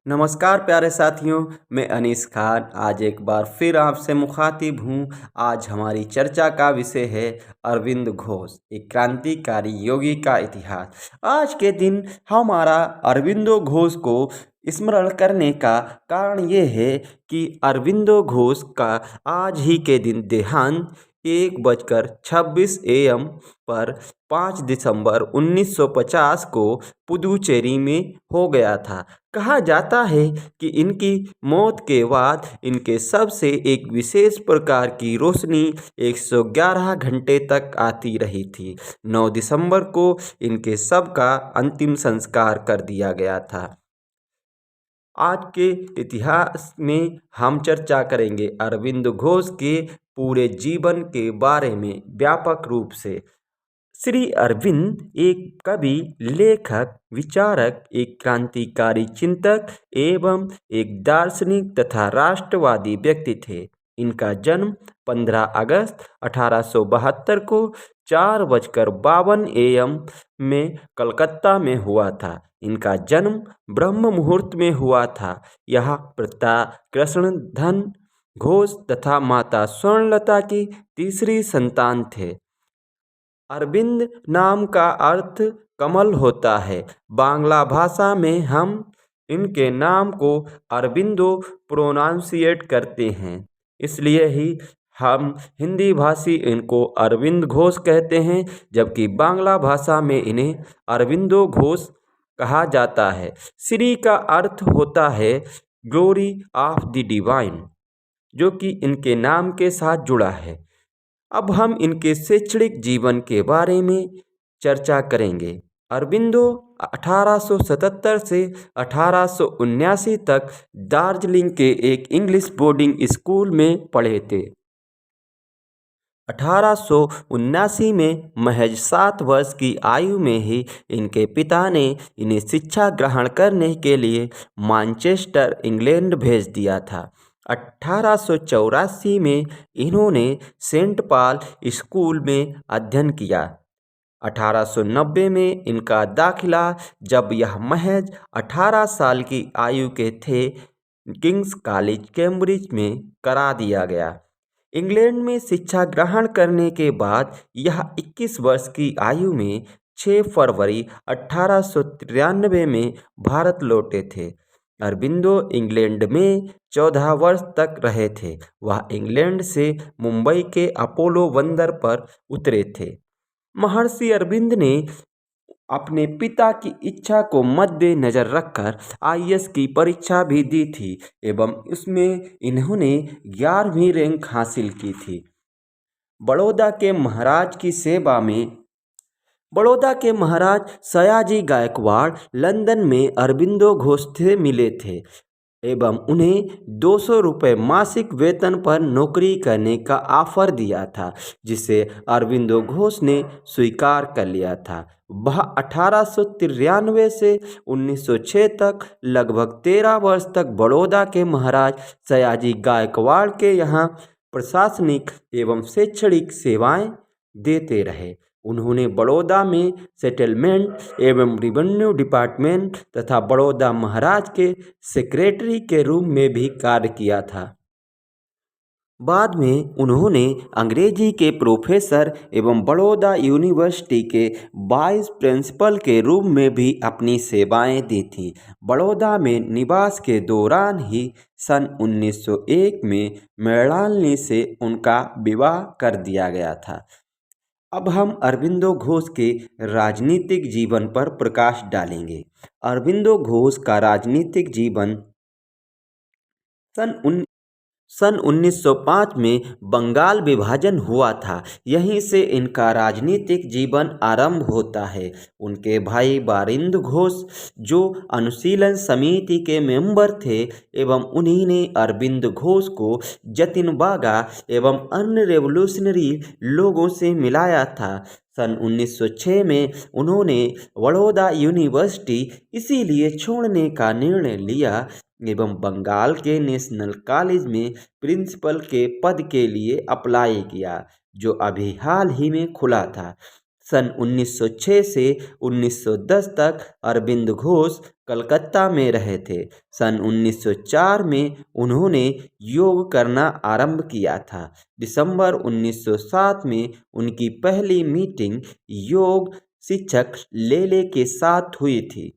नमस्कार प्यारे साथियों, मैं अनीस खान आज एक बार फिर आपसे मुखातिब हूँ। आज हमारी चर्चा का विषय है अरविंद घोष, एक क्रांतिकारी योगी का इतिहास। आज के दिन हमारा अरविंदो घोष को स्मरण करने का कारण ये है कि अरविंदो घोष का आज ही के दिन देहांत 1:26 AM पर 5 दिसंबर 1950 को पुदुचेरी में हो गया था। कहा जाता है कि इनकी मौत के बाद इनके शव से एक विशेष प्रकार की रोशनी 111 घंटे तक आती रही थी। 9 दिसंबर को इनके शव का अंतिम संस्कार कर दिया गया था। आज के इतिहास में हम चर्चा करेंगे अरविंद घोष के पूरे जीवन के बारे में व्यापक रूप से। श्री अरविंद एक कवि, लेखक, विचारक, एक क्रांतिकारी चिंतक एवं एक दार्शनिक तथा राष्ट्रवादी व्यक्ति थे। इनका जन्म 15 अगस्त 1872 को 4:52 AM में कलकत्ता में हुआ था। इनका जन्म ब्रह्म मुहूर्त में हुआ था। यह पिता कृष्णधन घोष तथा माता स्वर्णलता की तीसरी संतान थे। अरविंद नाम का अर्थ कमल होता है। बांग्ला भाषा में हम इनके नाम को अरविंदो प्रोनाउंसिएट करते हैं, इसलिए ही हम हिंदी भाषी इनको अरविंद घोष कहते हैं, जबकि बांग्ला भाषा में इन्हें अरविंदो घोष कहा जाता है। श्री का अर्थ होता है ग्लोरी ऑफ द डिवाइन, जो कि इनके नाम के साथ जुड़ा है। अब हम इनके शैक्षणिक जीवन के बारे में चर्चा करेंगे। अरविंदो 1877 से 1879 तक दार्जिलिंग के एक इंग्लिश बोर्डिंग स्कूल में पढ़े थे। 1879 में महज 7 वर्ष की आयु में ही इनके पिता ने इन्हें शिक्षा ग्रहण करने के लिए मैनचेस्टर, इंग्लैंड भेज दिया था। 1884 में इन्होंने सेंट पॉल स्कूल में अध्ययन किया। 1890 में इनका दाखिला, जब यह महज 18 साल की आयु के थे, किंग्स कॉलेज कैम्ब्रिज में करा दिया गया। इंग्लैंड में शिक्षा ग्रहण करने के बाद यह 21 वर्ष की आयु में 6 फरवरी 1893 में भारत लौटे थे। अरविंदो इंग्लैंड में 14 वर्ष तक रहे थे। वह इंग्लैंड से मुंबई के अपोलो बंदर पर उतरे थे। महर्षि अरविंद ने अपने पिता की इच्छा को मद्देनजर रखकर आईएएस की परीक्षा भी दी थी एवं उसमें इन्होंने 11वीं रैंक हासिल की थी। बड़ौदा के महाराज की सेवा में बड़ौदा के महाराज सयाजी गायकवाड़ लंदन में अरविंदो घोष से मिले थे एवं उन्हें 200 रुपये मासिक वेतन पर नौकरी करने का ऑफर दिया था, जिसे अरविंदो घोष ने स्वीकार कर लिया था। वह 1893 से 1906 तक लगभग 13 वर्ष तक बड़ौदा के महाराज सयाजी गायकवाड़ के यहाँ प्रशासनिक एवं शैक्षणिक सेवाएं देते रहे। उन्होंने बड़ौदा में सेटलमेंट एवं रेवेन्यू डिपार्टमेंट तथा बड़ौदा महाराज के सेक्रेटरी के रूप में भी कार्य किया था। बाद में उन्होंने अंग्रेजी के प्रोफेसर एवं बड़ौदा यूनिवर्सिटी के वाइस प्रिंसिपल के रूप में भी अपनी सेवाएं दी थीं। बड़ौदा में निवास के दौरान ही सन 1901 में मृणालिनी से उनका विवाह कर दिया गया था। अब हम अरविंदो घोष के राजनीतिक जीवन पर प्रकाश डालेंगे। अरविंदो घोष का राजनीतिक जीवन सन 1905 में बंगाल विभाजन हुआ था। यहीं से इनका राजनीतिक जीवन आरंभ होता है। उनके भाई बारिंद घोष, जो अनुशीलन समिति के मेंबर थे, एवं उन्हीं ने अरविंद घोष को जतिन बागा एवं अन्य रेवोल्यूशनरी लोगों से मिलाया था। सन 1906 में उन्होंने बड़ौदा यूनिवर्सिटी इसीलिए छोड़ने का निर्णय लिया एवं बंगाल के नेशनल कॉलेज में प्रिंसिपल के पद के लिए अप्लाई किया, जो अभी हाल ही में खुला था। सन 1906 से 1910 तक अरविंद घोष कलकत्ता में रहे थे। सन 1904 में उन्होंने योग करना आरंभ किया था। दिसंबर 1907 में उनकी पहली मीटिंग योग शिक्षक लेले के साथ हुई थी।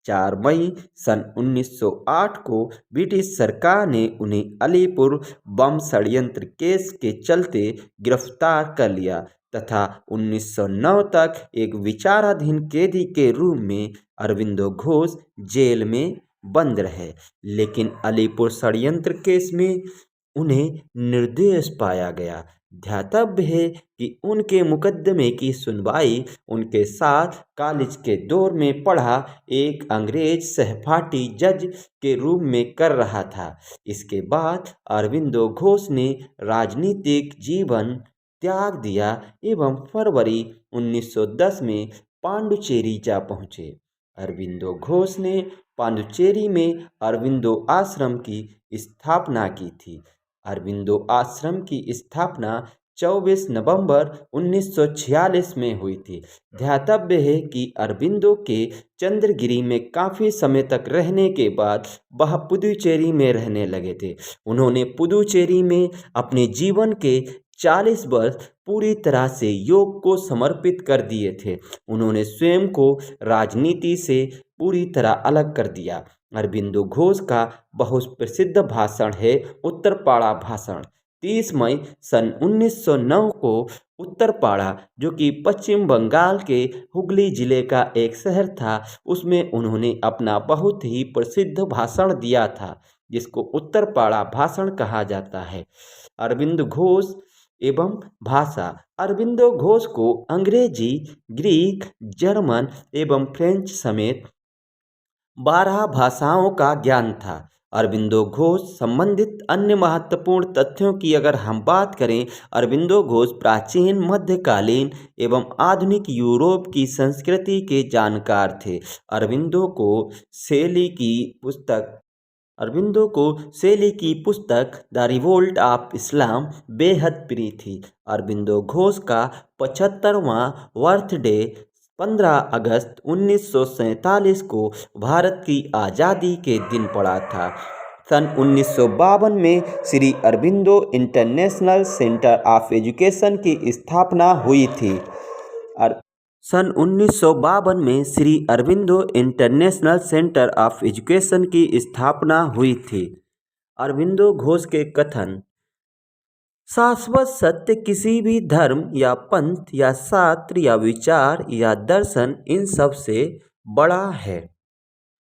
4 मई सन 1908 को ब्रिटिश सरकार ने उन्हें अलीपुर बम षड्यंत्र केस के चलते गिरफ्तार कर लिया तथा 1909 तक एक विचाराधीन कैदी के रूप में अरविंदो घोष जेल में बंद रहे, लेकिन अलीपुर षड्यंत्र केस में उन्हें निर्दोष पाया गया। ध्यातव्य है कि उनके मुकदमे की सुनवाई उनके साथ कॉलेज के दौर में पढ़ा एक अंग्रेज सहपाठी जज के रूप में कर रहा था। इसके बाद अरविंदो घोष ने राजनीतिक जीवन त्याग दिया एवं फरवरी 1910 में पांडुचेरी जा पहुँचे। अरविंदो घोष ने पांडुचेरी में अरविंदो आश्रम की स्थापना की थी। अरविंदो आश्रम की स्थापना 24 नवंबर 1946 में हुई थी। ध्यातव्य है कि अरविंदो के चंद्रगिरी में काफ़ी समय तक रहने के बाद वह पुदुचेरी में रहने लगे थे। उन्होंने पुदुचेरी में अपने जीवन के 40 वर्ष पूरी तरह से योग को समर्पित कर दिए थे। उन्होंने स्वयं को राजनीति से पूरी तरह अलग कर दिया। अरविंदो घोष का बहुत प्रसिद्ध भाषण है उत्तरपाड़ा भाषण। 30 मई सन 1909 को उत्तरपाड़ा, जो कि पश्चिम बंगाल के हुगली जिले का एक शहर था, उसमें उन्होंने अपना बहुत ही प्रसिद्ध भाषण दिया था, जिसको उत्तरपाड़ा भाषण कहा जाता है। अरविंद घोष एवं भाषा। अरविंदो घोष को अंग्रेजी, ग्रीक, जर्मन एवं फ्रेंच समेत 12 भाषाओं का ज्ञान था। अरविंदो घोष संबंधित अन्य महत्वपूर्ण तथ्यों की अगर हम बात करें, अरविंदो घोष प्राचीन, मध्यकालीन एवं आधुनिक यूरोप की संस्कृति के जानकार थे। अरविंदो को शैली की पुस्तक द रिवोल्ट ऑफ इस्लाम बेहद प्रिय थी। अरविंदो घोष का 75वां बर्थडे 15 अगस्त 1947 को भारत की आज़ादी के दिन पड़ा था। सन 1952 में Shri Aurobindo international centre of education की स्थापना हुई थी। सन 1952 में Shri Aurobindo international centre of education की स्थापना हुई थी। अरविंदो घोष के कथन: शाश्वत सत्य किसी भी धर्म या पंथ या शास्त्र या विचार या दर्शन इन सब से बड़ा है।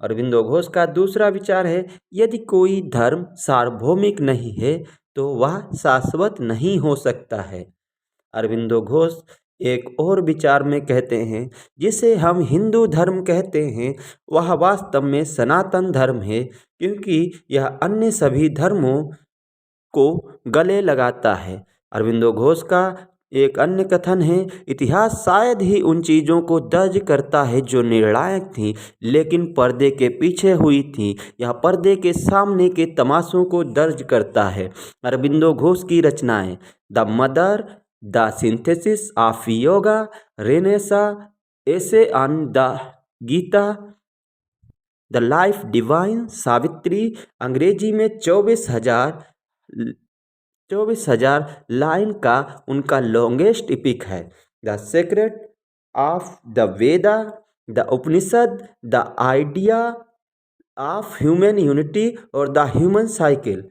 अरविंदो घोष का दूसरा विचार है, यदि कोई धर्म सार्वभौमिक नहीं है तो वह शाश्वत नहीं हो सकता है। अरविंदो घोष एक और विचार में कहते हैं, जिसे हम हिंदू धर्म कहते हैं वह वास्तव में सनातन धर्म है, क्योंकि यह अन्य सभी धर्मों को गले लगाता है। अरविंदो घोष का एक अन्य कथन है, इतिहास शायद ही उन चीज़ों को दर्ज करता है जो निर्णायक थीं, लेकिन पर्दे के पीछे हुई थीं। यह पर्दे के सामने के तमाशों को दर्ज करता है। अरविंदो घोष की रचनाएं: the mother, the synthesis of yoga, renaissance, essay on the Gita, the life divine, Savitri, अंग्रेजी में 24,000 लाइन का उनका लॉन्गेस्ट एपिक है। The secret of the Veda, the Upanishad, the idea of human unity और the human cycle.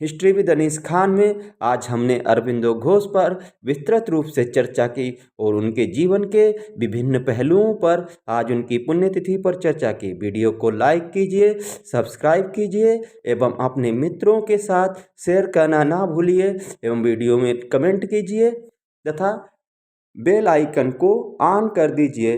History with Anees Khan में आज हमने अरविंदो घोष पर विस्तृत रूप से चर्चा की और उनके जीवन के विभिन्न पहलुओं पर आज उनकी पुण्यतिथि पर चर्चा की। वीडियो को लाइक कीजिए, सब्सक्राइब कीजिए एवं अपने मित्रों के साथ शेयर करना ना भूलिए एवं वीडियो में कमेंट कीजिए तथा बेल आइकन को ऑन कर दीजिए।